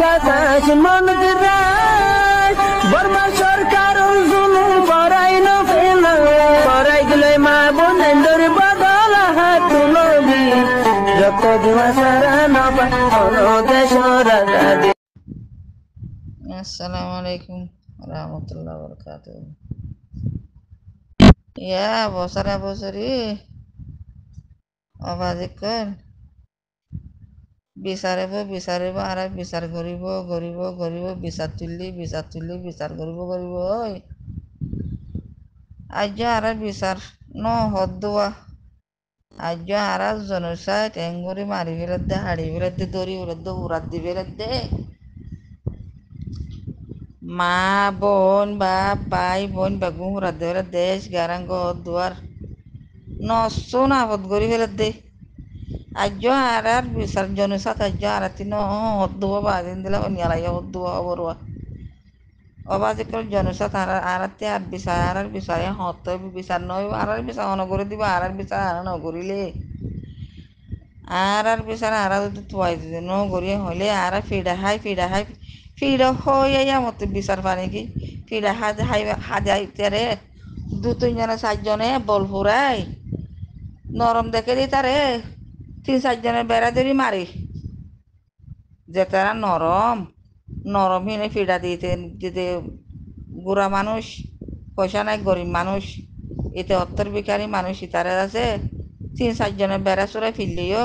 বাতাস মন দিরাই বর্মা সরকার জুলুম করাই না ফেলা করাই দিলে মা বোনের বদল হাত তুলবি যত দিবা সারা না পালো দেশ রাজা। Assalamu alaikum warahmatullahi wabarakatuh. Ya, বছরে অবাজিকর বিচারিব আর বিচার গরিব বিচার তুললি বিচার গরিব ওই আজ আর বিচার ন হদুয়া আজ আর জনসাই টেঙ্গুরি মারি ফেলে দে হাড়ি ফেলে দে দড়ি ফেলে দে উড়াত দি ফেলে দে মা বোন বাপ ভাই বোন বেগুন উড়াত দি ফেলে দেশ গারাঙ্গ দুয়ার নষ্ট নাপদ গড়ি ফেলে দে আজ আর বিচার জনসাত আজ আর তিন হদুয়া বাদিন দিলা নিয়ালাই হদুয়া বড়ুয়া অবাজিকর জনসাত আর বিচার হত বিচার নয় আর বিচার অনগরে দিব আর বিচার আর নগরিলে আর বিচার আর যদি তুয়াই দিতে নগরিয়ে হলে আর ফিডা হইয়া মতো বিচার পানি কি ফিডা হাজাইতে রে দু তিনজনে চারজনে বল ফুরাই নরম দেখে দি তারে তিন চারজনের বেড়া ধরি মারি যে তারা নরম হিনে ফিডা দিতে বুড়া মানুষ পয়সা নাই গরিব মানুষ এতে অত্তর বিকারী মানুষ ইতারে আছে তিন চারজনের বেড়া চোরাই ফিরলিও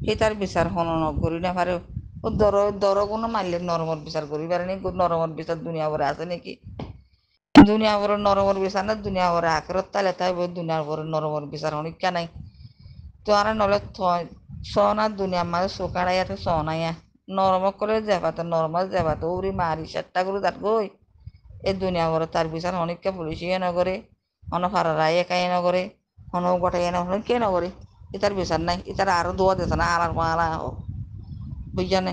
সে তার বিচার হনন করি না পারে ও দর কোনো মারলে নরমর বিচার করি পারে নি নরমর বিচার দুনিয়া ভরে আছে নাকি দুনিয়া ভরে নরমর বিচার না দুনিয়া ভরে আখেরত তালে তাই দুনিয়া ভরে নরমর বিচার অনেক নাই তো আর নলে সনা দুনিয়ার মাঝে চোখাড়াইয়াতে সনাইয়া নরম করে যাবাতে নরমাল যাবাতে উড়ি মারি চেষ্টা করে তার গই এই দুনিয়া ভরে তার বিচার অনেককে পুলিশিয়ে নগরে অন ফারারাই একাই নগরে অন গোটাই নগরে কে নগরে ইতার বিচার নাই ইতার আরো দোয়া দিতে না আলার মালা হোক বুঝানে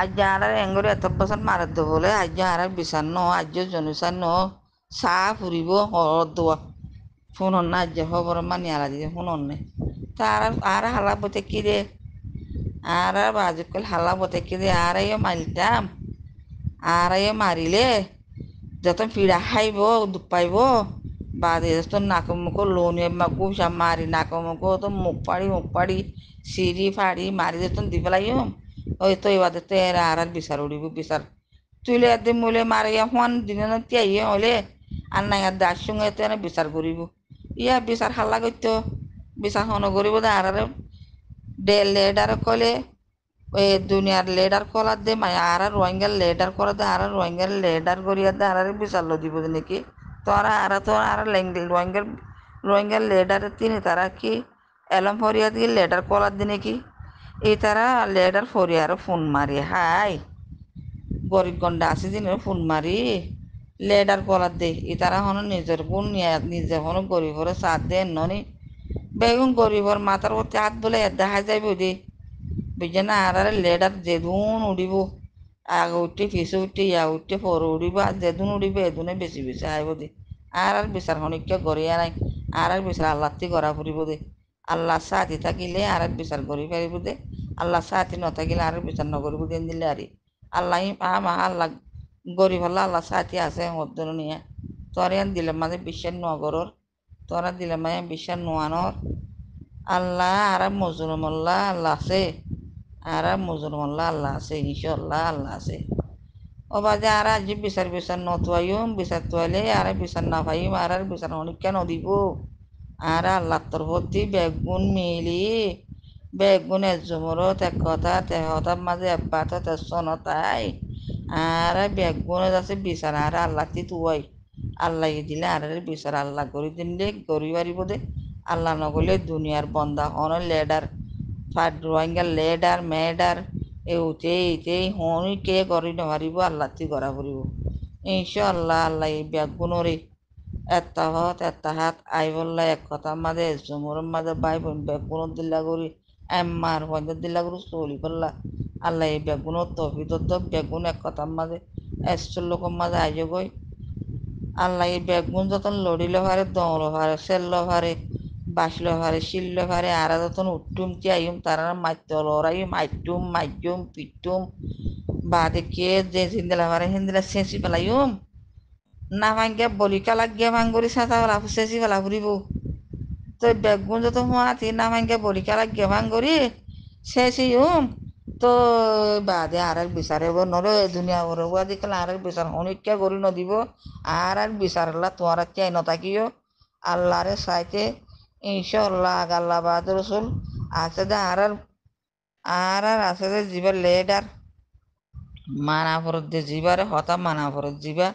আজ আর এঙ্গরে এত বছর মারার দো বলে আজ আর বিচার ন আজ জনুসার ন চাহ ফুরিব হর দোয়া ফোন না আজ খবর মানি আলা দিয়ে ফোন নে তার আর হালা বতে কি রে আর বাজুকল হালা বতে কি রে আর মারিতাম আর মারিলে যত পিড়া খাইব দুঃখ পাইব বাদে তো নাক মুখ লোনে কুসা মারি নাক মুখ তো মুখ পাড়ি সিঁড়ি ফাড়ি মারি যত দি পেলাইম ওই তো এবারে তো এরা আর বিচার উড়িব বিচার তুলে একদিন মুলে মারিয়া হুয়ান দিনে তিয়াইয়ে হলে আর নাই আর দার সঙ্গে তো এনে বিচার করিব ইয়া বিচার হাল্লা করতো বিচার হন করিব আর লেডার কলে ওই দুনিয়ার লেডার কলার দে মানে আর রোহিঙ্গার লেডার করা দে আর রোহিঙ্গার লেডার করিয়া দে আর বিচার দিব নাকি তোরা আর রোহিঙ্গার লেডার তিনি তারা কি এলম ফরিয়া দিয়ে লেডার কলার দি নাকি এই তারা লেডার ফরিয়ার ফোন মারি হাই গরিব গন্ডা আছে দিন ফোন মারি লেডার কলার দে ই তারা হন নিজের গুণ নিজে হন গরিবরে সাথ দেন ননি বেগুন গরিবর মাথার মধ্যে হাত বলে দেখা যাইব দে বুঝে না আর লেডার যেদুন উড়িব আগে উঠে পিছে উঠে ইয়া উঠে পর উড়িব আর যেদুন উড়িব এদুনে বেশি আইব দে আর বিচার হনিকে গড়িয়া নাই আর বিচার আল্লাহতি গড়া ফুরিব দে আল্লাহ সাথী থাকিলে আর বিচার করি পারিব দে আল্লাহ সাথী নথাকিলে আর বিচার নকরিব দেন দিলে আর আল্লাহ আল্লাহ গরিব হল্লা আল্লাহ সাথী আছে মধ্যন নিয়ে তোর দিলে মাঝে বিশ্বাস নগরর তোরা দিলে মাঝে বিশ্বাস নোয়ানোর আল্লাহ আর মজুরমল্লা আল্লাহ আছে আর মজুরমল্লা আল্লাহ আছে ইনশাল্লাহ আল্লাহ আছে ও বাজে আর আজ বিচার নতুয়াইম বিচার তুয়াইলে আর বিচার না পাইম আর বিচার অনেককে নদিব আর আল্লাহ তোর প্রতি বেগুন মিলি বেগুন এজুমরত এক কথা তেহতার মাঝে এব্বাত তেসনতাই আর বেগুন আছে বিচার আর আল্লাহ তি তুয়াই আল্লাহ দিলে আর বিচার আল্লাহ করি দিলে করি পারিব দে আল্লাহ নগলে দুনিয়ার বন্দা হন লেডার রোহিঙ্গার লেডার মেডার এই হনি কে করি নহারিব আল্লাহ তি করা ফুরিব ইনশাল্লাহ আল্লাহ বেগুনরে এটা হাত আই বললা এক কথা মাঝে জমুর মাঝে বাই বোন বেগুন দিল্লা করি এম্মার পঞ্চায়েত দিল্লা করি চলি করলা আল্লাহ এই বেগুনের তফিত বেগুন এক কথার মাঝে এসর লোকের মাঝে আইজ গই আল্লাহ এই বেগুন যতন লড়িলে পারে দৌড় পারে চেল্ল পারে বাসলে পারে শিললে পারে আর যতন উঠ্টুম চাইম তারা মাইত লড়াইম আইটুম মাইজুম পিটুম বাদে কে যে হিন্দিলা পারে হিন্দিলা চেঁচি পেলাইম না ভাঙ্গে বলি কালাক গিয়ে ভাঙ্গরি সাঁচা পেলা চেঁচি পেলা ফুরিব তো বেগুন যত মাতি না ভাঙ্গে বলি কালাক গিয়ে ভাঙ্গরি চেঁচি তো বাদে আর এক বিচারে নলে দুনিয়া বড় দিকে আর এক বিচার অনেকটা করি নদিব আর এক বিচারলা তোমার চাই নতাকিও আল্লাহরে চাইতে ইনশাল্লাহ আল্লাহ বাদ রসুল আছে দে আর আছে দে জিবার লেডার মানা ফরত দে জিবারে হতা মানা ফরত জিবা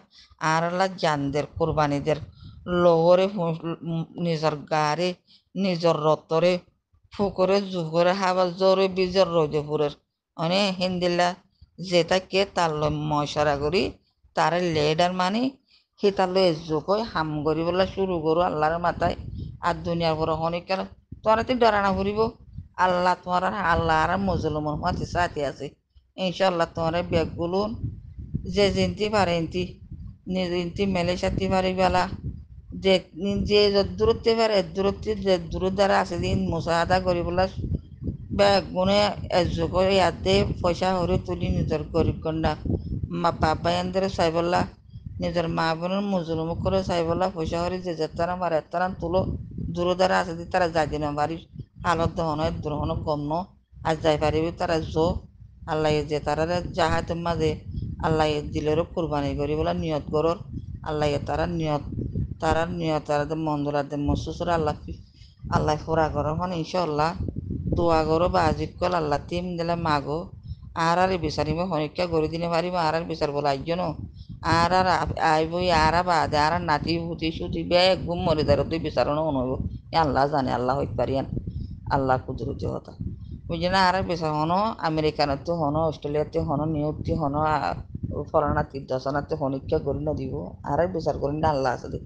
আর আল্লাহ জানদের কোরবানিদের লহরে নিজের গাড়ি নিজের রতরে ফুকরে জুকরে হাবার জোরে বীজের রোদে ফুরের অনে হিন্দিল্লা যেটা কে তার মশারা করি তার লেডার মানে সি তার জোক হাম করি বলে শুরু করো আল্লাহর মাথায় আর দুনিয়ার পর অনেক কেন তোরা তো ডরানা ফুরিব আল্লাহ তোমার আল্লাহ আর মুসলমান মাতি সাথে আছে ইনশাল্লাহ তোমার ব্যাগগুলো যে জিনতে পারে ইন্তি নিজে ইন্তি মেলে সাথে পারি বেলা যে যে দূরত্বে পারে দূরত্বে যে দূর দ্বারা আছে দিন মুসাহাদা করি বলে বেগুনে এযোগ ইয়াতে পয়সা হরে তুলি নিজের গরিব কন্যা বাবা এনদের চাইবলা নিজের মা বোনের মুজুরম করে চাইবলা পয়সা হরে যে যেতারা মারে তারা তুলো দূর দ্বারা আছে দি তারা যাই দিন বাড়ির হালত দহন দ্রহণ গম আর যাই পারিবি তারা জো আল্লাহ যে তারা জাহাতের মাঝে আল্লাহ দিলেরও কোরবানি করি বলে নিয়ত করর আল্লাহ তারা নিয়ত তারা মন্দরাতে মসুসর আল্লাহ ফুরা করো মানে ইনশাল্লাহ দোয়া করো বা আজিক কল আল্লাহ তিম দিলে মাগো আর বিচারিব হনিকা গড়ি দিনে পারিব আর বিচার বলে আইজন আর আইবই আর বাদে আর নাতি হুতি সুতি বেগ ঘুম মরে দাঁড়ো তুই বিচারণও নইব আল্লাহ জানে আল্লাহ হইতে পারিয়ান আল্লাহ কুদরতি কথা বুঝি না আর বিচার হনো আমেরিকানতে হনো অস্ট্রেলিয়াতে হনো নিউতে হনো ফরানা তীর্থসনাতে হনিকা গড়ি নদিব আর বিচার করি না আল্লাহ আছে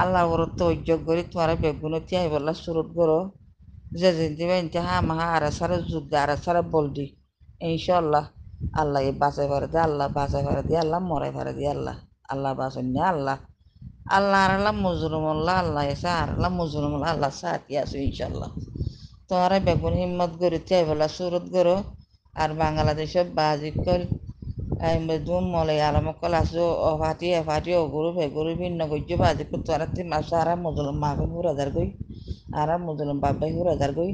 আল্লাহ বরত তো উদ্যোগ করি তোমার বেগুনতি আই বললা সুরত করো যে দিবে ইনতে হা মাহা আর সারা যুগ আর সারা বলদি ইনশাল্লাহ আল্লাহ বাঁচাই পারে দে আল্লাহ বাঁচাই পারে দিয়ে আল্লাহ মরাই পারে দিয়ে আল্লাহ আল্লাহ বাঁচন না আল্লাহ আল্লাহ আর আল্লাহ মজরুমুল্লাহ আল্লাহ এসে আর আল্লাহ মজরুমুল্লাহ আল্লাহ সাথী আছো ইনশাল্লাহ তোমার বেগুন হিম্মত করে চাই বলা সুরত করো আর বাংলাদেশের বাজিকল দুম মলে আলমকল আছো অফাটি অগুরু ফেগুরু ভিন্ন গজ্য বাজি করতো আর তিন মাস আর মজলুম মাকে হুরাদার গই আর মজলুম বাবাই হুরাদার গই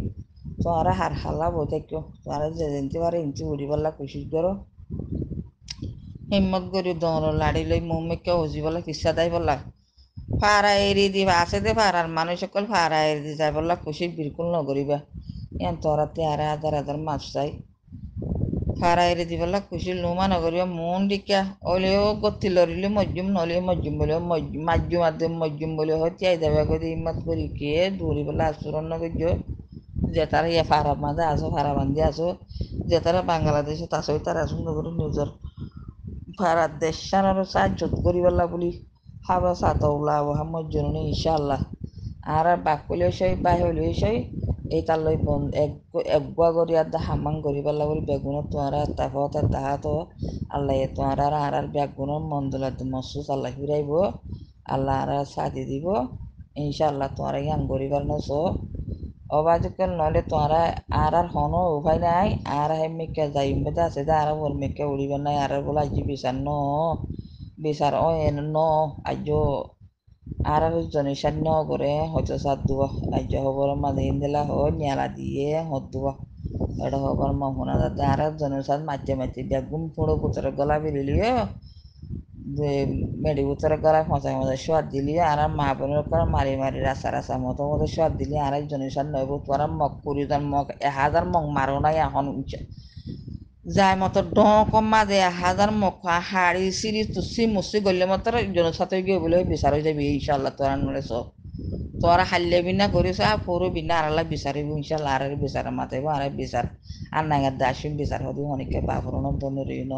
তোমরা হার হাল্লা বই থাকো তোমরা যে জানতে পারে ইঞ্চি উড়ি বললা খুশি করো হিম্মত করি দৌড় লাড়ি লই মুম্মিকে হজি বলা কিসা দেয় বললা ফাড়া এড়ি দিবা আছে দে ফাড়ার মানুষ সকল ফাড়া এড়ি দি যাই বললা খুশি বিলকুল নকরিবা এন তোরাতে আর হাজার হাজার মাছ চাই ফাড়া এড়ি দি বললা খুশি লুমা নকরিবা মন দিকা ওলেও গতি লড়িলে মজ্জুম নলে মজ্জুম বলে মাজুম আদে মজ্জুম বলে হচ্ছে আই দেবা করে হিম্মত করি কে দৌড়ি বলা আচরণ নকর্য যে তারা ইয়ে ফাড়া মাঝে আসো ফাড়া বান্ধি আসো যে তারা বাংলাদেশে আসো তারা আসুন নগর নিজের ফাড়ার দেশ সারারও সাহায্য করি বললা বলি হাবা সাতৌলা মোহাম্মদ জনুনি ইনশাআল্লাহ আর বাকলি সই বাহিলি সই এই তার লই একগুয়া করি আর হামাং করি পেলা বলি বেগুনত তোমার তাফত তাহাত আল্লাহ তোমার আর বেগুনের মন্দলাত মসুস আল্লাহ ফিরাইব আল্লাহ আর সাথে দিব ইনশাআল্লাহ তোমার ইয়ান করিবার নস অবাজকাল নলে তোমার আর হনো উপায় নাই আর মেকে যাই বেদা আছে আর ওর মেকে উড়িবার নাই আর বলে আজি বিচার ন বিচার ও এন ন আজ আর জনিসার ন করে হয়তো সাত দুবা আজ হবর মাঝে দিলা হয় নিয়ালা দিয়ে হত দুবা এটা হবার মা শোনা যাতে আর জনসাদ মাঝে মাঝে বেগুন পুরো পুতরে গলা বেরিলিও যে মেডি পুতরে গলায় ফসাই মজা সোয়াদ দিলি আর মা বোনের করে মারি মারি রাস্তা মতো মতো সোয়াদ দিলি আর জনিসার নইব তোরা মগ করি তার মগ 1000 মগ মারো নাই এখন যায় মতো কম মাঝে 1000 মগ হাড়ি সিঁড়ি তুসি মুসি গলে মতো জনসাথে গিয়ে বলে বিচার হয়ে যাবি ইনশাল্লাহ তোরা নলে সব তোরা হাল্লে বিনা করিস আর পুরো বিনা আড়ালা বিচারিব ইনশাল্লাহ আর বিচার মাথাইব আর বিচার আর নাঙ্গার দাসিম বিচার হদি অনেকে বাপরণ বনুরিন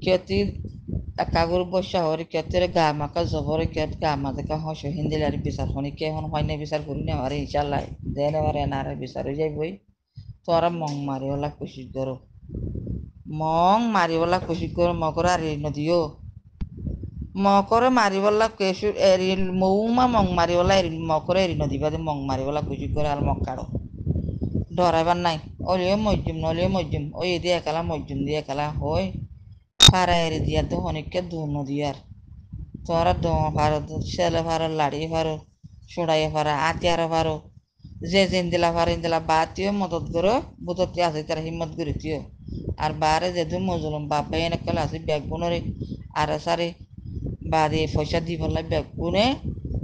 কেতি কাগর বসা হরি কেতের গা মাকা জবরে কেত গা মাঝে হস হিন্দিল আর বিচার হনিকে এখন হয় না বিচার করি না আর ইনশাল্লাহ দেন এবারে না আর বিচার হয়ে যাইবই তোরা মং মারিওলা খুশি করো মং মারিওলা খুশি করো মগর আর নদীও মকরে মারিবলা কেশু এরি মৌমা মং মারিবলা এরি মকরে এরি নদীবা যে মং মারিবলা কুচি করে আর মক কাড়ো ডরাইবার নাই অলিও মজ্জুম নলিও মজ্জুম ওই দিয়ে খেলা মজ্জুম দিয়ে খেলা হই ফারা এরি দিয়া তো অনেককে দূর নদী আর তোরা দোয়া পারো ছেলে পারো লাড়ি পারো সুড়াইয়ে পারো আতিয়ারও পারো যে জিন্দিলা পারো ইন্দিলা বাতিও মদত করো বুততি আছে তারা হিম্মত করিতিও আর বারে যেহেতু মজলুম বাপে এনে কলে আছে ব্যাগ বুনরে আর সারে বাদে পয়সা দিবলা ব্যাগ বুনে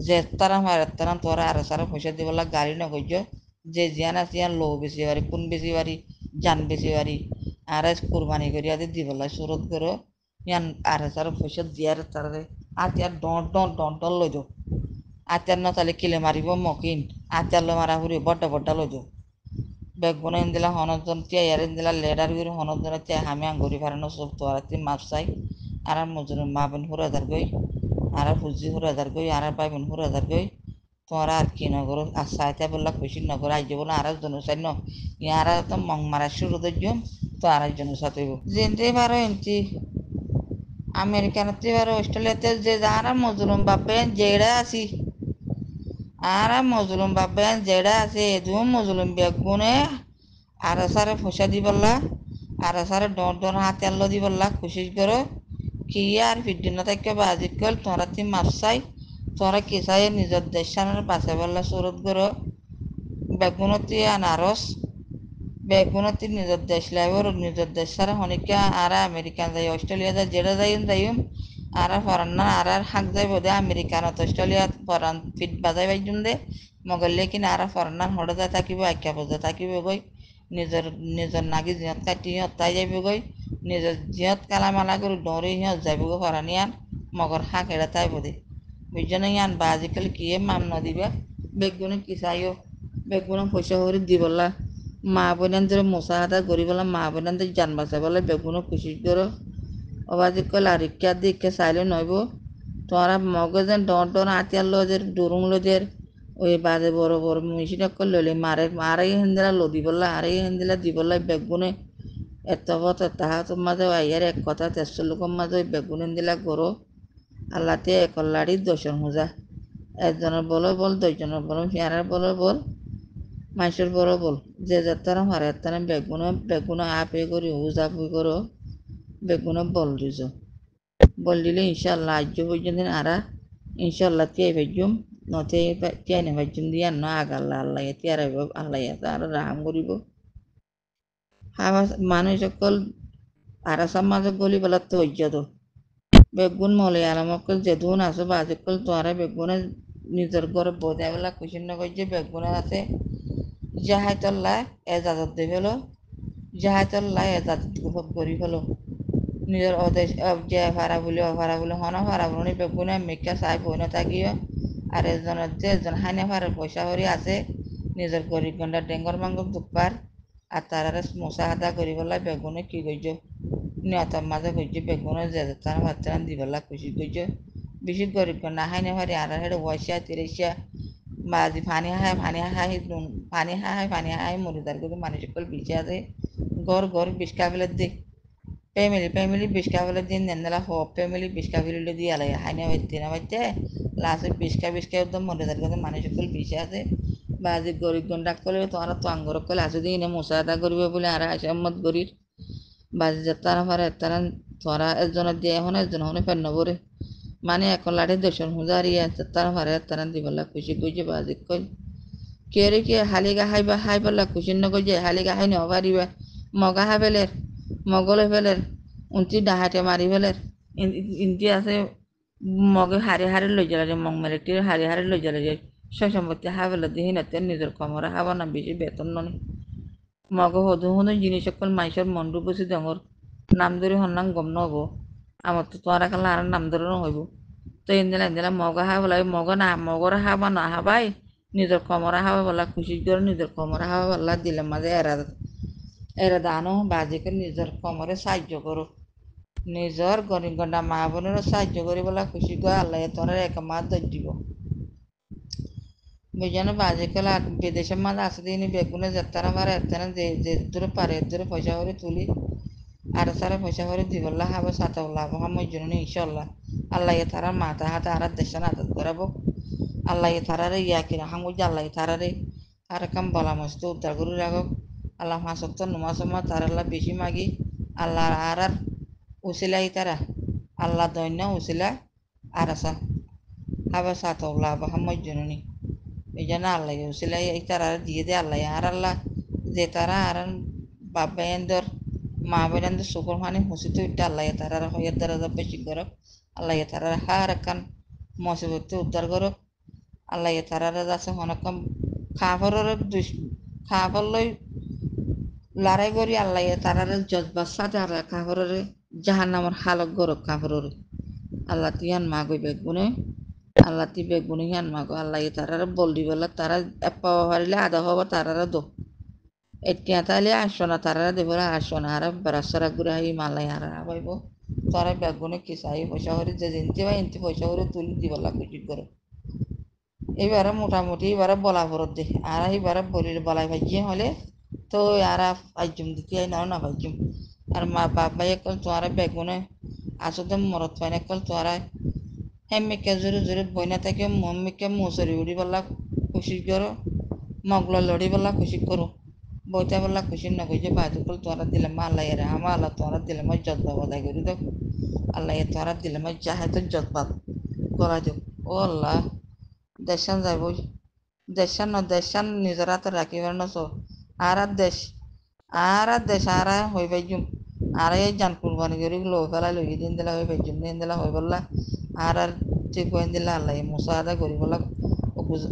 যে তারা মারে তারা তোরা আর সারা পয়সা দিবলা গাড়ি নগজ যে জিয়ান আছে ইয়ান লো বেশি পারি কোন বেশি পারি জান বেশি পারি আর কুরবানি করি আদি দিবলা সুরত করো ইয়ান আর সারা পয়সা দিয়ার তারা আতিয়ার ডন লই যাও আতিয়ার নতালে কিলে মারিব মকিন আতিয়ার লো মারা হুরি বড্ডা লই যাও বেগ বনে দিলা হনজন তিয়ার দিলা লেডার গুরি হনজন তিয়া হামি আঙ্গুরি ফারানো সব তোয়ারাতি মাপ চাই আর মজুর মা বোন হুরাদার গই আর ফুজি হুরাদার গই আর ভাই বোন হুরাদার গই তোরা আর কি নগর আর সাইতে বললা খুশি নগর আইজ বলে আর জনসাই ন ইয়ারা তো মং মারা শুরু দর্জম তো আর জনসাত হইব যেতে পারো এমতি আমেরিকানতে পারো অস্ট্রেলিয়াতে যে যারা মজুরম বাপেন যেড়া আছি আর মজলুম বাপেন যেটা আছে এদু মজলুম বেগুনে আর সারে ফসা দি বললা আর সারে ডর হাতে আল্লো দি বললা খুশি করো কি আর ফিডিন থেকে বাজি কল তোরা তি মাপসাই তোরা কিসাই নিজের দেশের বাসে বললা সুরত করো বেগুনতি আনারস বেগুনতি নিজের দেশ লাইবর নিজের দেশ সারা হনিকা আর আমেরিকান যাই অস্ট্রেলিয়া যাই যেটা যাইম আর ফরান্না আর হাক যাই বোধে আমেরিকানত অস্ট্রেলিয়া ফরান ফিট বাজাই বাইজুম দে মগলে কিনা আর ফরান্নার হড়ে যায় থাকিব আখ্যা বোঝা থাকিব গই নিজের নিজের নাগি জিহত কাটি সিহঁত তাই যাইব গই নিজের জিহত কালামালা করে ডরে সিহঁত যাইব গো ফরানিয়ান মগর হাক এড়া তাই বোধে বুঝছো ইয়ান বা আজিকালি কিয়ে মাম নদিবা বেগুনে কিসাইও বেগুনে পয়সা করে দিবলা মা বোনানদের মশা হাতা করি বলে মা বোনানদের জান বাঁচা বলে বেগুনো খুশি করো অবাজি কল আর ইকা দিকে চাইলে নইব তোরা মগজেন ডর আতিয়ার লজের ডরুং লজের ওই বাজে বড় বড় মেশিন লইলে মারে হেন্দিলা লদি বললা আরে হেন্দিলা দিবলা বেগুনে এত পথ তাহা মাঝে আইয়ার এক কথা তেসর লোকের মাঝে ওই বেগুন হেন্দিলা করো আল্লাতে একল্লাড়ি দর্শন হোজা একজনের বলো বল দশজনের বল পেয়ারার বলো বল মানুষের বড় বল যে যাত্রা মারে তারা বেগুনে আপে করি হুজা পুই করো বেগুনে বল দিছ বল দিলে ইনশাল্লাহ আজ পর্যন্ত আরা ইনশাল্লাহ তিয়াই ভাজ্যুম নতে তিয়াই না ভাজ্যুম দিয়া ন আগাল্লা আল্লাহ তিয়ার আল্লাহ আর রাহাম করিব হাবা মানুষ সকল আরা সমাজ গলি বেলা তো হইয়াদ বেগুন মলে আলামকল যেদুন আছো বাজকল তোরা বেগুনে নিজের ঘরে বোঝাই বেলা খুশি নগর যে বেগুনে আছে জাহাইতল্লাহ এজাজত দিয়ে ফেলো জাহাইতল্লাহ এজাজত করি ফেলো নিজের অদেশ যে ভাড়া বলে হন ভাড়া বলে বেগুনে মেকা চাই বইনে থাকিও আর এজনের যে এজন হাইনে ভাড়ার পয়সা হরি আছে নিজের গরিব গন্ডা ডেঙ্গর মাঙ্গর দুপার আর তারা মশা হাতা করি পেলাই বেগুনে কি করছ নিয়তর মাঝে করছ বেগুনে যে তার বাচ্চারা দিবেলা খুশি করছ বেশি গরিব গন্ডা হাইনে ভারি আর হেঁটে ওয়াইসা তিরিশা বাজি পানি হাই মরি তার কিন্তু মানুষ সকল বিছে আছে ঘর বিষ্কা ফেলে দে ফ্যামিলি বিষ্কা ফেলে দিন নেলা হোক ফ্যামিলি বিষ্কা ফেলে দিয়ে আলাই হাইনে বাইতে না বাইতে লাস্টে বিষ্কা একদম মরে তার কিন্তু মানুষ সকল বিছে আছে বাজি গরিব গন্ডা করলে তোমরা তো আঙ্গর করলে আসে দিই না মশা আদা করবে বলে আর আসাম্মত গরির বাজি যাত্রা পারে তারা তোরা একজনের দিয়ে এখন একজন হনে ফের নবরে মানে এখন লাঠি দর্শন হুজারিয়া তারা পারে তারা দিবলা খুশি খুঁজে বাজি কই কে রে কে হালিগা হাই বললা খুশি নগর যে হালিগা হাই নেওয়া পারিবা মগা হা ফেলের মগলে ফেলের উনটি ডাহাটে মারি ফেলের ইন্টি আছে মগে হারে লই জ্বালা যায় মগ মেলে হারে লই জ্বালা যায় সয় সম্পত্তি হা ফেলে দিয়ে হিনাতে নিজের কমরা হাবা না বেশি বেতন ননি মগ হদু হদু জিনিস সকল মানুষের মন্ডু বসে ডঙর নাম ধরে হন্নাং গম নব আমার তো তোরা কালা আর নাম ধরে নহইব তো এদিনা মগা হা বলা মগা না মগর হাবা না হাবাই নিজের কমরা হাবা বলা খুশি করে নিজের কমরা হাবা বলা দিলে মাঝে এরা দানো বাজিকে নিজের কমরে সাহায্য করো নিজের গরিব গন্ডা মা বোনেরও সাহায্য করি বলা খুশি করে আল্লাহ তোরা এক মাস দর দিব বুঝানো বাজি কলা বিদেশের মাঝে আসে দিন বেগুনে যাত্রা আমার এত যে দূরে পারে দূরে পয়সা করে তুলি আর সারা পয়সা করে দিবল্লা হাবে সাথে উল্লাহ হামই জন্য ইনশাল্লাহ আল্লাহ তারা মাথা হাতে আর দেশান আদত করাবো আল্লাহ তারারে ইয়াকিনা হামুজ আল্লাহ তারারে আর কাম বলা মস্ত উদ্ধার করে রাখো আল্লাহ মাসত্ব নমাসমা তার আল্লাহ বেশি মাগি আল্লাহ আর উসিলাই তারা আল্লাহ দৈন্য উসিলা আর আসা হাবে সাথে উল্লাহ হামই জন্য এই জন্য আল্লাহ উসিলাই এই তারা দিয়ে দে আল্লাহ আর আল্লাহ যে তারা আর বাবায়ন্দর মা বোনেন্দ্র শুকুর মানে হুসিতে উঠতে আল্লাহ তারা হয়ে দ্বারা বেশি করক আল্লাহ তারা হার কান মুসিবতে উদ্ধার করক আল্লাহ তারা আছে অনেকম খাফরের খাফর লই লড়াই করি আল্লাহ তারা জজবার সাথে আর খাফরের জাহান নামর হালক গরক খাফরের আল্লাহ তিয়ান মা গই বেগুনে আল্লাহ তি বেগুনে হিয়ান মা গো আল্লাহ তারা বল দিবলা তারা পাওয়া পারিলে আদা হবা তারা দো এতিয়া তাহলে আসো না তারা দেবরা আসো না আর বেড়াসরা ঘুরে হাই মালাই আর পাইব তারা বেগুনে কি চাই পয়সা করে যে জিনতে বা ইনতে পয়সা করে তুলি দিবলা কুচি করে এইবারে মোটামুটি এবারে বলা ফরত দে আর এইবারে বলির বলাই ভাজিয়ে হলে তো আর ভাজ্যুম দিতে নাও না ভাজ্যুম আর মা বাবাই একল তোমার বেগুনে আসতে মরত পাইন একল তোমার হেমিকে জোরে জোরে বইনা থেকে মম্মিকে মুসরি উড়ি বলা খুশি করো মগল লড়ি বলা খুশি করো বইটা বলা খুশি নগই যে বাজুকল তোরা দিলাম আল্লাহ এরা আমার আল্লাহ তোরা দিলাম যত্ন বদাই করি দেখ আল্লাহ তোরা দিলাম যাহে তো যত্ন করা দেব ও আল্লাহ দেশান যাইব দেশান ন দেশান নিজের হাতে রাখিবার নস আর দেশ আর হইবাই জুম আর এই জান কুরবানি করি লো ফেলা লই দিন দিলা হইবাই জুম দিন দিলা হই বললা আর ঠিক হইন দিলা আল্লাহ মুসা আদা করি বলা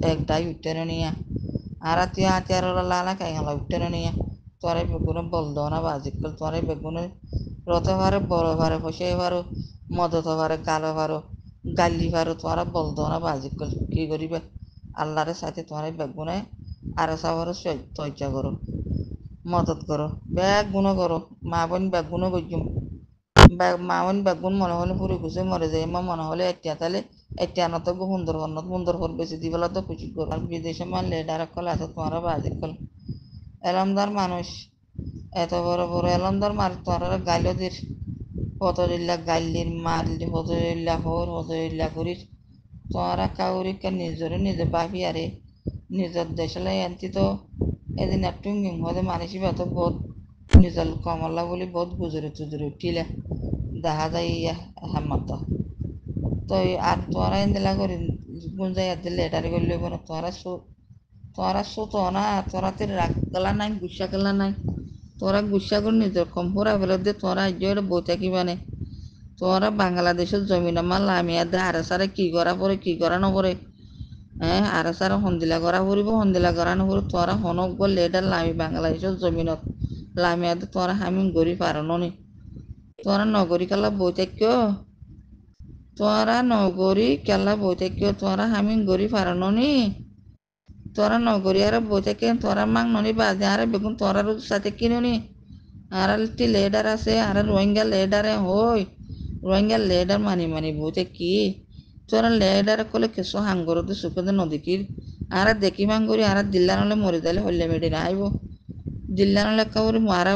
একটাই উঠতে নিয়া আর তুই হাতে আর লালা খাই গেল উঠতে নিয়া তোরে বেগুনে বল দাও না বাজিকল তোরে বেগুনে রত ভারে বড় ভারে ফসে ভারো মদত ভারে গালো ভারো গালি ভারো তোরা বল দাও না বাজিকল কি করিবে আল্লাহরের সাথে তোরে বেগুনে আর সাভারো তৈজা করো মদত করো ব্যাগ গুণও করো মা বোন ব্যাগ গুণও করছুম মা বোন ব্যাগ গুণ মনে হলে পুরি খুশি মরে যায় মা মনে হলে একটা তাহলে একটা আনত সুন্দর হল বেশি দিবেলা তো খুশি করো আর বিদেশে মানলে ডাইরেক্ট কল আছে তোমার বাজিক কল এলমদার মানুষ এত বড় বড় এলমদার মার তোর গাইলদের হতরিল্লা গাইলির মারলি হতরিল্লা হর হতরিল্লা করির তোরা কাউরিকে নিজরে নিজে ভাবি আরে নিজের দেশলে এনতি তো এদিন একটু হতে মানুষই বেত বহুত নিজের কমলা বলি বহুত গুজরে টুজরে উঠিলে দেখা যায় হেমত তো আর তোরা এদিলা করি গুঞ্জাই দিলে এটারে করলে কোনো তোরা তো না তোরা তে রাগ গেলা নাই গুসা গেলা নাই তোরা গুসা করে নিজের কম ফুরা ফেলে দে তোরা আজ বই থাকি মানে তোরা বাংলাদেশের জমিন আমার লামিয়া দে আরে সারে কি করা পরে কি করা নপরে হ্যাঁ আরে সারে সন্দিলা করা ফুরিব সন্দিলা করা নপরে তোরা হনক বললে এটা লামি বাংলাদেশের জমিনত লামিয়া দে তোরা হামিং গড়ি পারো নি তোরা নগরী খেলা বই থাকিও তোরা নগরী খেলা বই থাকিও তোরা হামিং গড়ি পারো নি তোরা নগরী আর বই থেকে তোরা মাং ননি বাজে আরে বেগুন তোরার সাথে কিনুনি আর টি লেডার আছে আর রোহিঙ্গা লেডারে হই রোহিঙ্গা লেডার মানি বইতে কি তোরা লেডার কলে কেসো হাঙ্গরতে সুখতে নদীকির আর দেখি মাঙ্গরি আর দিল্লা নলে মরি দিলে হইলে মেডি না আইব দিল্লা নলে কাউরি মারা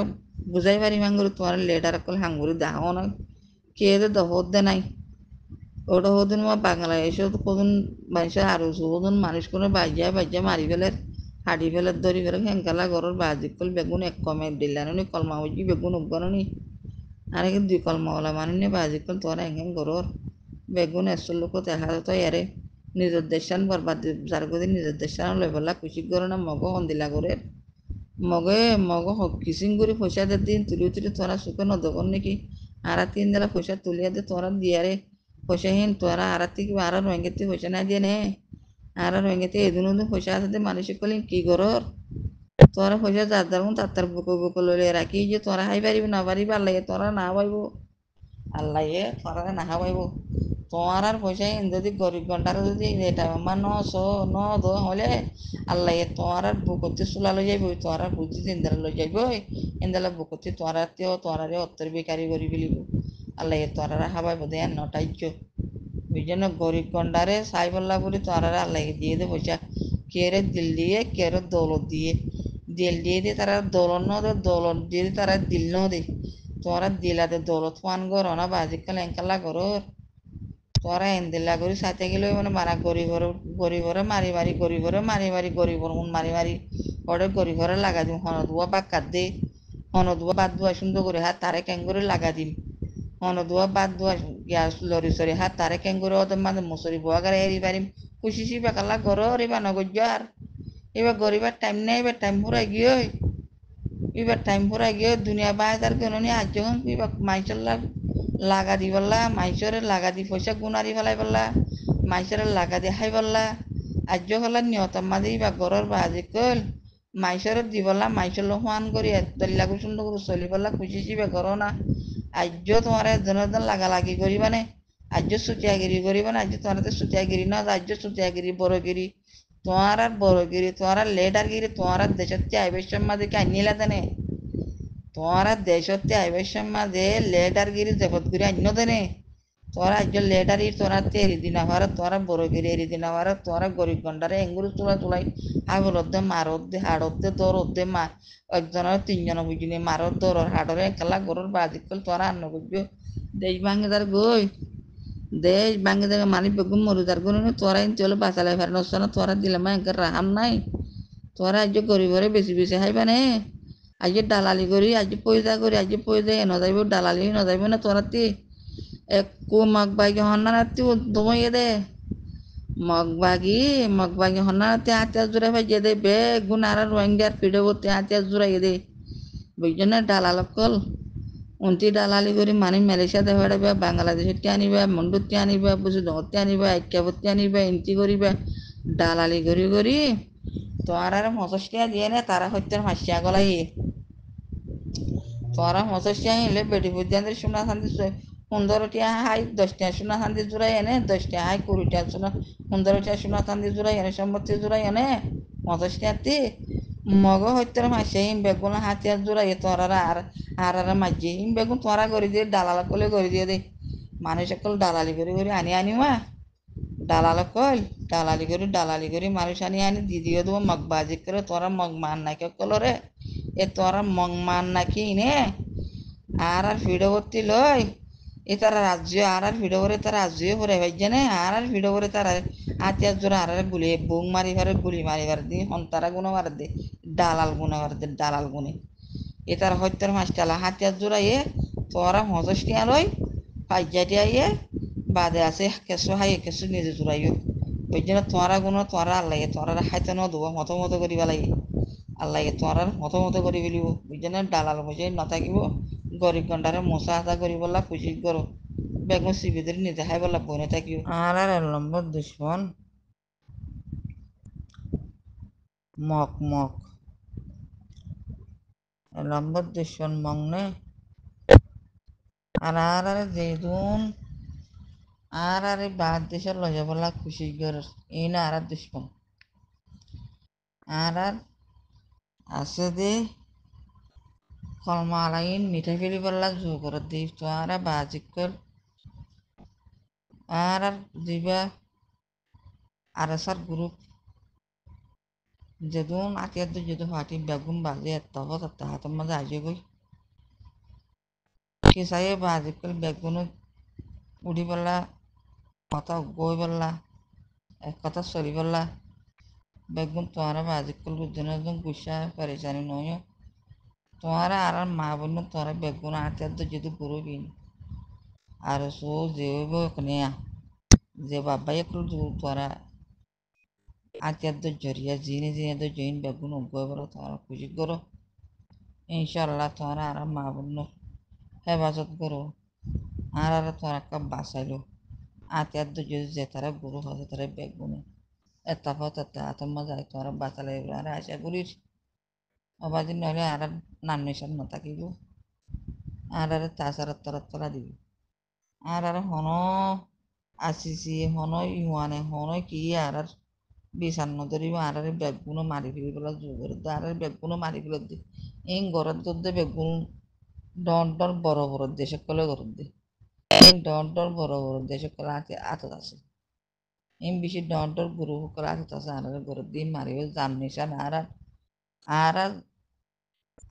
বুঝাই পারি মাঙ্গরি তোমার লেডার কলে হাঙ্গরি দাও না কে দে হদ দে নাই ওটা হদিন বাংলা এসে তো কদিন মানুষের আরো কদিন মানুষ কোনো বাজিয়া মারি ফেলে হাঁটি ফেলে ধরি ফেলে হেঙ্কালা ঘরের বাজি কল বেগুন এক কমে দিল্লানি কলমা হইছি বেগুন উগনি আর কি দুই কলমাওয়ালা মানুষ বাজি কল তোরা হেঙ্গেন ঘরের বেগুন এসো লোক দেখা তো এরে নিজের দেশান বরবাদ যার গদি নিজের দেশান লই পেলা খুশি করে না মগ সন্দিলা করে মগ কিসিং করে পয়সা দে দিন তুলি তোরা সুখে নদকর নাকি আর তিন দিলা পয়সা তুলিয়া দে তোরা দিয়ারে পয়সা হিন তোরা আর থেকে আর রোহিঙ্গাতে পয়সা না দিয়ে নে আর রোহিঙ্গাতে এদিন পয়সা আছে মানুষ কলিন কি করর তোরা পয়সা যার যার তার বুকো লইলে রাখি যে তোরা হাই পারিবি না পারিবি আল্লাহ তোরা না পাইব আল্লাহ তোরা না পাইব তোমার আর পয়সা যদি গরিব গন্ডার যদি এটা আমার ন দো হলে আল্লাহ তোমার আর বুকতে চুলা লই যাইব তোমার আর বুঝি ইন্দারা লই যাইব ইন্দালা বুকতে তোমার তোরারে অত্তর বেকারি করি ফেলিব আল্লাহ তোরা হাবাইব দে নটাইজ বুঝছেন গরিব গন্ডারে সাই বললা বলি তোরা আল্লাহ দিয়ে দে পয়সা কেরে দিল দিয়ে কেরে দৌলত দিয়ে দিল দিয়ে তারা দৌলত ন দে দৌলত দিয়ে তারা দিল ন দে তোরা দিলাতে দৌলত ফান গর না বাজিকাল এঙ্কালা গরর তোরা এন্দিল্লা করি সাথে গেলে মানে মারা গরিবরে মারি মারি গরিবরে মারি মারি গরিবর মারি মারি ওরে গরিবরে লাগা দিম হনদুয়া বা কাঁদে হনদুয়া বাদ দুয়া সুন্দর করে হাত তারে কেন করে লাগা দিম হনদুয়া বাদ দুয়া গ্যাস লরি সরি হাত তারে কেন করে ওদের মানে মুসরি বোয়া গারে এরি পারিম খুশি বেকালা গরর এবার নগর এবার গরিবার টাইম নেই এবার টাইম ফুরাই গিয়ে এবার টাইম ফুরাই গিয়ে দুনিয়া বাহার কেন নি আজ যখন এবার মাইসের লাগা দি বললা মাইসরে লাগা দি পয়সা গুনারি ফেলাই বললা মাইসরে লাগা দি খাই বললা আজ হলা নিয়ত মাঝে বা ঘরের বাজে কল মাইসরে দি বললা মাইসর হুয়ান করি তল্লাগু সুন্দর করে চলি বললা খুশি বা করো না আজ তোমার একজন লাগা লাগি করিবানে আজ সুটিয়াগিরি করিবানে আজ তোমার সুটিয়াগিরি না আজ সুটিয়াগিরি বড়গিরি তোমার আর বড়গিরি তোমার আর লেডারগিরি তোমার আর দেশের আইবেশন মাঝে কে আনিলা দেনে তোমার দেশতে আইবেশন মাঝে লেডারগিরি জেপতগিরি আন্য দেনে তোরা আজ লেডারি তোরা এরি দিনা ভারত তোরা বড়গিরি এরি দিনা ভারত তোরা গরিব গন্ডারে এঙ্গুরি চুলাই আগুলতে মারতে হাড়তে দৌড়তে মা একজনের তিনজন বুঝিনি মারত দৌড়র হাড়রে একলা গরুর বাজিকল তোরা আন্ন বুঝবো দেশ ভাঙে তার গই দেশ ভাঙে দেখে মানি বেগুন মরুদার গুণ তোরা ইন চলে বাঁচালে ফের নষ্ট না তোরা দিলে মা একে রাহাম নাই তোরা আজ গরিবরে বেশি বেশি খাইবা নে আজ দালালি করি আজ পয়সা এন যাইব দালালি ন যাইব না তোরা তি একো মগবাগি হন্নানাতি দমাই দে মগবাগি হন্নানাতি হাতে জুড়ে ভাইজে দে বে গুণ আর রোহিঙ্গার ফিডে করতে হাতে জুড়াই দে বুঝছো না দালালকল উন্তি দালালি করে মানি মালয়েশিয়াতে ফেরাবে বাংলাদেশতে আনিবা মন্ডুতে আনিবা বুঝি দতে আনিবা আইক্যাবতে আনিবা ইন্তি করিবা দালালি করি তোমার আর মচসটিয়া দিয়ে নে তারা হত্যার মাসিয়া গলাই তোরা মচসটিয়া আহিলে বেটি বুদ্ধান্তে সোনা শান্তি 15টিয়া হাই 10টিয়া সোনা শান্তি জোড়াই এনে 10টিয়া হাই 20টিয়া সোনা 15টিয়া সোনা শান্তি জোড়াই এনে সম্পত্তি জোড়াই এনে মচসটিয়াতি মগ হত্যার মাসে হিম বেগুন হাতিয়ার জোড়াই তোরা আর মাঝে হিম বেগুন তোরা করে দিয়ে দালাল কলে করে দিয়ে দে মানুষ সকল দালালি করে আনিমা দালালি করে মানুষ আনি দিয়ে দেবো মগ বাজি করে তোরা মগ মান নাকি কলরে তোরা মগ মান নাকি নে আর ফিডবর্তী লই তারা রাজ্য আর ফিডবরে তারা রাজ্য পরে ভাইছে নে আর ফিডবরে তারা হাতিয়ার জোরে আর গুলি বুং মারি ভারে গুলি মারি ভার দি হন্তারা গুণ মার দে দালাল গুণে তার হত্যার মাসটালা হাতিয়ার জোড়াইয়ে তোরা মজসটিয়া লই পাইজাটিয়া ইয়ে বাদে আছে কেঁচু হাইয়ে কেঁচু নিজে জোড়াইও ওই জন্য তোরা গুণ তোরা আল্লাহ তোরা খাইতে নদব মতো করিব লাগে আল্লাহ তোরা মতো করি ফেলিব ওই জন্য দালাল বসে নাথাকিব গরিব গন্ডারে মশা আশা করি বললা খুশি করো বেগুন সিবিদের নিজে খাই বললা বনে থাকিও আর নম্বর দুশ্মন মক নম্বর দুশ্মন মংনে আর যেদুন আর বাদ দেশের লজে বলা খুশি কর এই না আর দুশ্মন আর আছে দে কলমা আলাইন মিঠাই ফেলি বললা জো করে দিই তো আর বাজিক কর আর দিবা আর সার গ্রুপ যেদুন আতিয়ার যেদু ফাটি বেগুন বাজে তবে হাতের মাঝে আসে গই কেসাইয়ে বাজিক কর বেগুন উড়ি বললা কথা গই বললা এক কথা চলি বললা বেগুন তোমার বাজিক কল বুঝজন গুসা পরেশানি নয় তোমার আর মা বোন তোমার বেগুন আতিয়ার যেদু গরু বিন আর সো যে ওখানে যে বাবাই একটু তোরা আতিয়ার জরিয়া জিনে জইন বেগুন উগয় বলো তোমরা খুশি করো ইনশাল্লাহ তোমরা আর মা বোন হেফাজত করো আর তোমরা একটা বাঁচাইলো আতিয়ার যদি যে তারা গরু হচ্ছে তারা বেগুনে এটা পথ আতম মজা তোমরা বাঁচালে আর আশা করিস অবাদি নইলে আর নাম নিশান না থাকিব আর তাছাড়া তোরা দিবি আর হন আসিছি হন ইমানে হন কি আর বিছান্ন ধরিব আর বেগুনো মারি ফেলি পেলা জোর আর বেগুনো মারি ফেলত দি এই ঘরের দে বেগুন ডর বড় দেশে কলে ঘরত দে এই ডর বড় দেশে কলে আতত আছে এই বেশি ডর গরু সকলে আতত আছে আর ঘরত দিয়ে মারিব জান নিশান আর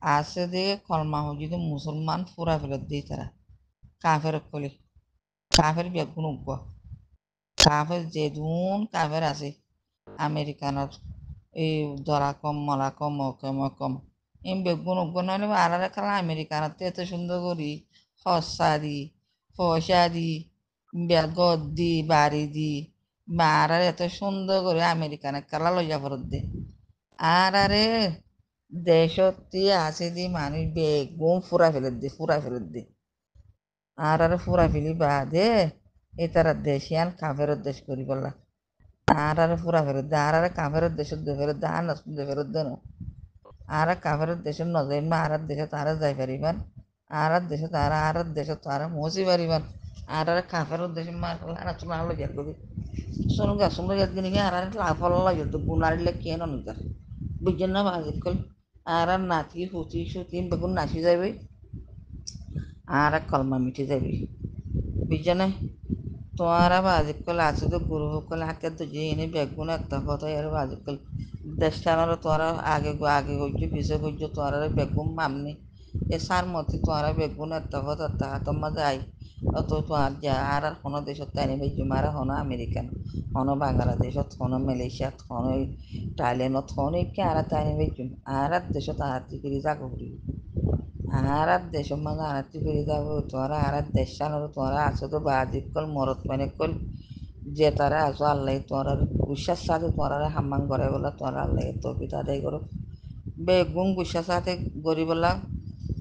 আছে দিকে কলমা মসজিদে মুসলমান ফুরা ফেরত দিই তারা কাফের কলি কাফের বেগুন উগ্র কাফের যেদুন কাফের আছে আমেরিকানত এই দরা কম মলা কম অকম অকম এই বেগুন উগ্র নহলে আলাদা খেলা আমেরিকানত এত সুন্দর করি সস্তা দি পয়সা দি বেগত দি বাড়ি দি আর এত সুন্দর করে আমেরিকানে খেলা লইয়া ফেরত দে আরে দেশত আছে দি মানুষ বেগুন ফুরা ফেরত দে আরে ফুরা ফেলি বাদে এই তারা দেশিয়ান কাফের দেশ করি বললা আরে ফুরা ফেরত দে আরে কাফের দেশের দে ফেরত দে আর নষ্ট দে ফেরত দে না আর কাফের দেশের নজর মা আর দেশে তারা যাই পারিবান আর দেশে তারা আর দেশে তারা মসি পারিবান আর কাফের দেশে মার আর চুনা হলো যার করি শুনুন একদিন আর লাফল লাগে তো গুনারিলে কেন নিতার বুঝছেন না বাজিকল আর নাতি হুচি সুতি বেগুন নাচি যাবে আর কলমা মিটে যাবে বুঝছে না তোমার আজকাল আছে তো গুরু সকল হাতে তো যে এনে বেগুন একটা কথা আর আজকাল দেশটানোর তোরা আগে করছো পিছিয়ে করছো তোরা বেগুন মামনি এ সার মতে তোরা বেগুন একটা কথা হাতের মাঝে আই অত তোমার যা আর কোনো দেশত তাই নেবে জুমারা হনো আমেরিকান হনো বাংলাদেশত হনো মালয়েশিয়াত হনো থাইল্যান্ডত হনো কি আর তাই নেবে আর দেশত আর্থিক যাক আর দেশের মাঝে আনাতি করে যাবো তোরা আর দেশ সানোর তোরা আছো তো বাজিকল মরত মানে কল যে তারা আছো আল্লাহ তোরা বিশ্বাস সাথে তোরা হাম্মাং করে বলে তোরা আল্লাহ তো পিতা দেয় করো বেগুন বিশ্বাস সাথে গরি বলা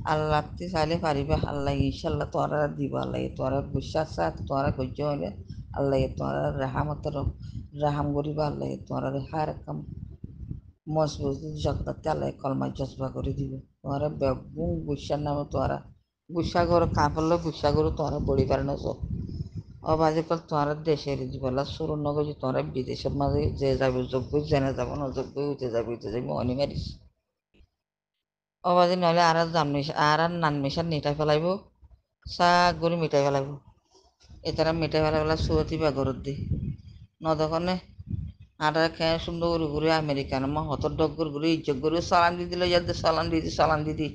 আল্লাহ চাইলে পারিবে আল্লাহ ইনশাল্লাহ তোরা দিব আল্লাহ তোরা বিশ্বাস সাথে তোরা গজ্য হইলে আল্লাহ তোরা রাহামতের রাহাম করিব আল্লাহ তোরা হার কাম মজবুত জগতে আল্লাহ কলমা জজবা করে দিব তোরা বেগুন গুসার নামে তোরা গুসা করো কাপড়লে গুসা করো তোরা বড়ি পারে না সব অবাজিকাল তোরা দেশের বলা শুরু নগর তোরা বিদেশের মাঝে যে যাবে যোগ্য জেনে যাব না যোগ্য উঠে যাবে মনি মারিস অবাজি নহলে আর আর নান মিশার নিটাই ফেলাইব চাক করে মিটাই ফেলাইব এতারা মিটাই ফেলাই পেলা সুরতি বা ঘরত দি নদকনে আটার খেয়ে সুন্দর করে ঘুরে আমেরিকান মা হতর ডগ্গর ঘুরে ইজ্জত ঘুরে চালান দি দিলে যাতে চালান দিদি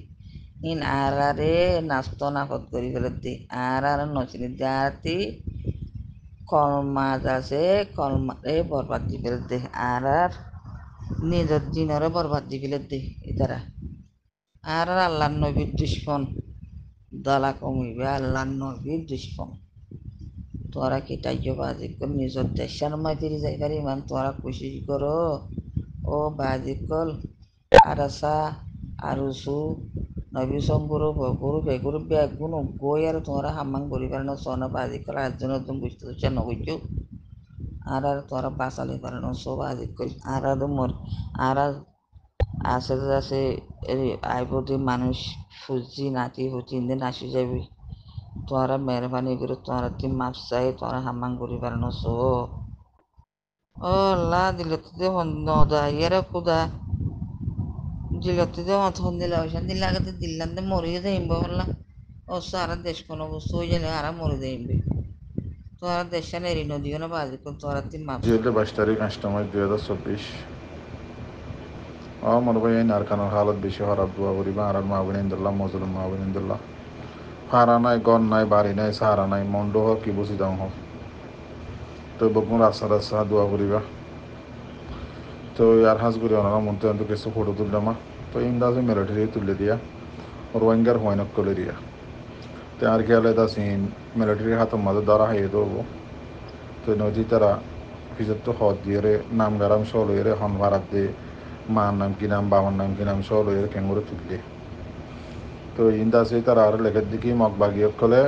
ইন আরে নাস্ত নাফত করি ফেলত দি আর নচিনি দাতি কলমাজ আছে কলমারে বরবাদ দি ফেলত দে আর নিজের দিনরে বরবাদ দি ফেলত দে এতারা আর আল্লাহ নবীর দুশ্মন দলা কমিবে আল্লাহ নবীর দুশ্মন তোরা কি তাই বাজি কর নিজের দেশের মাঝে যাই পারি ইমান তোরা কোশিশ করো ও বাজি কল আরাসা আরুসু নবী সম্পুরু বগুরু বেগুরু বেগুন গই আর তোরা হাম্মাং করিবার না সোনা বাজি কল একজন একজন বুঝতে হচ্ছে নবুঝু আর তোরা বাঁচালি পারে না সব বাজি কল আর মোর আর আছে আছে আইবদি মানুষ ফুজি নাতি হুচি দিন আসি যাবি তোরা মেহরবানি করে তোরা কি মাপ চাই তোরা হাম্মাং করিবার না সো ও আল্লাহ দিলতে নদা ইয়ারা খুদা দিলতে অথন দিলা ওইখান দিলে আগে দিল্লাম মরিয়ে যাইব বললা ও সারা দেশ কোনো বস্তু হয়ে গেলে আর মরে যাইবে তোরা দেশে নেরি নদীও না বাজি কর তোরা তিন মাপ 22 তারিখ 8 মাস 2024 মনে ভাই নারকানোর হালত বেশি খারাপ দোয়া করি বা আর মাহবুবিন্দুল্লাহ মজলুম মাহবুবিন্দুল্লাহ ফারা নাই গন নাই বাড়ি নাই সাহারা নাই মন্ড হোক কি বুঝি দাম হোক তো বকুন রাস্তা দোয়া করিবা তো আর হাঁস করি ওনারা মন্ত্রী অন্ত কিছু ফটো তুললাম তো ইন্দাজে মিলিটারি তুলে দিয়া রোহিঙ্গার হয়নক তুলে দিয়া তো আর খেয়ালে দাসিন মিলিটারি হাতের মাঝে ধরা হাইয়ে দেবো তো নদী তারা ফিজত তো হদ দিয়ে নাম গারাম সল হয়ে হন ভাড়াত দিয়ে মার নাম কি নাম বাবার নাম কি নাম সল হয়ে কেঙ্গুরে তুললে তো ইন্দাসে তারা আর লেখার দিকে মগবাগি অকলে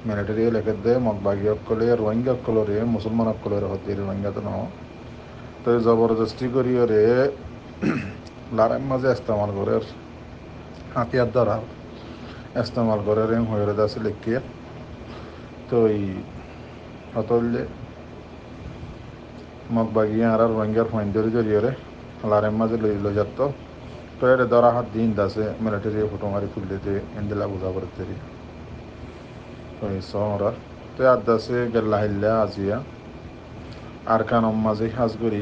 মিলিটারি লেখার দে মগবাগি অকলে রোহিঙ্গা অকলরে মুসলমান অকলরে হদ দিয়ে রোহিঙ্গা তো ন তো জবরদস্তি করি রে লারাম মাঝে ইস্তেমাল করে হাতিয়ার দ্বারা ইস্তেমাল করে হয়ে আছে লেখিয়ে তো এই হতলে মগবাগিয়া আর রোহিঙ্গার ফয়েন্ডের জরিয়ে লারের মাঝে লইল যাত তো এটা ধরা হাত দিন দাসে মিলিটারি ফটো মারি তুললে দিয়ে এন্দিলা বোঝা করে দেরি তো এই শহর তো আর দাসে গেল্লা হিল্লা আজিয়া আর কানম মাঝে সাজ করি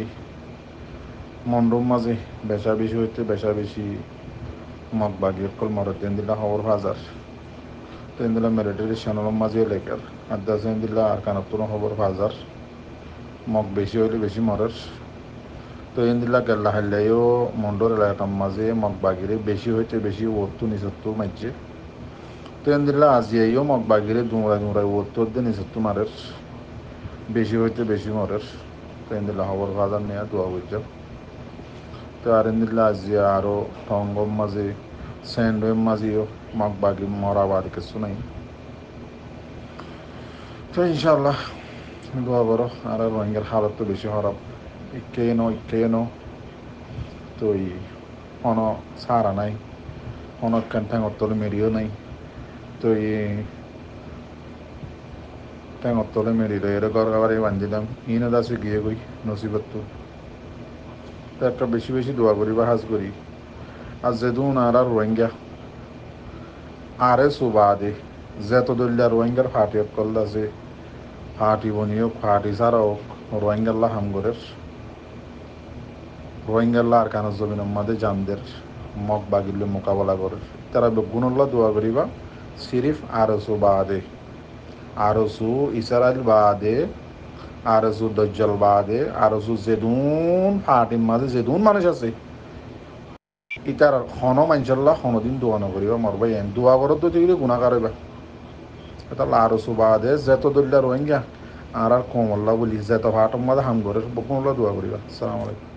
মন্ডম মাঝে বেচা বেশি হইতে বেচা বেশি মগ বাগি কল মরদ দিন দিলা খবর বাজার তেন দিলা মিলিটারি সেনার মাঝে লেখার আড্ডা সেন দিলা আর কানাত্তর খবর বাজার মগ বেশি হইলে বেশি মরের তো এন দিলা গেল্লা হাইলাইও মন্ডর এলাকার মাঝে মগ বাগিরে বেশি হইতে বেশি ওত্তু নিচত্তু মাইছে তো এন দিলা আজিয়াইও মগ বাগিরে দুমড়াই দুমড়াই ওত্তর দিয়ে নিচত্তু মারের বেশি হইতে বেশি মরের তো এন দিলা খবর বাজার নেয়া দোয়া বুঝাও তো আর এন দিলা আজিয়া আরও টঙ্গম মাঝে স্যান্ডওয়ের মাঝেও মগ বাগি মরা বাদ কিছু নাই তো ইনশাল্লাহ দোয়া করো আর রোহিঙ্গার হালত তো বেশি খারাপ ইকেনো তো কোনো সারা নাই কোনো ঠ্যাঙর তলে মেরিও নাই তো ঠ্যাঙর তলে মেরিল এর ঘর বাড়ি বান্ধিলাম ইনে দাসে গিয়ে গই নসিবত তো একটা বেশি বেশি দোয়া করি বা হাজ করি আর যেদুন আর রোহিঙ্গা আরে সুবাদে যেত দলিয়া রোহিঙ্গার ফাটি করল আছে ফাটি বনিও ফাটি সারা হোক রোহিঙ্গাল্লা হামগরের রোহিঙ্গাল্লা আর কানের জমিনের মাঝে জামদের মগ বাগিলে মোকাবেলা করে তারা বেগুনুল্লাহ দোয়া করিবা সিরিফ আরসু বাদে আরসু ইসরায়েল বাদে আরসু দজ্জাল বাদে আরসু জেদুন ফাটির মাঝে জেদুন মানুষ আছে ইতার হন মানসাল্লাহ হনদিন দোয়া নকরিবা মরবাই এন দোয়া করত তো দেখলে গুণাগার হইবা এটা আরসু বাদে যেত দল্লা রোহিঙ্গা আর কমল্লা বলি যেত ফাটম মাঝে হাম করে বেগুনুল্লাহ দোয়া করিবা আসসালামু আলাইকুম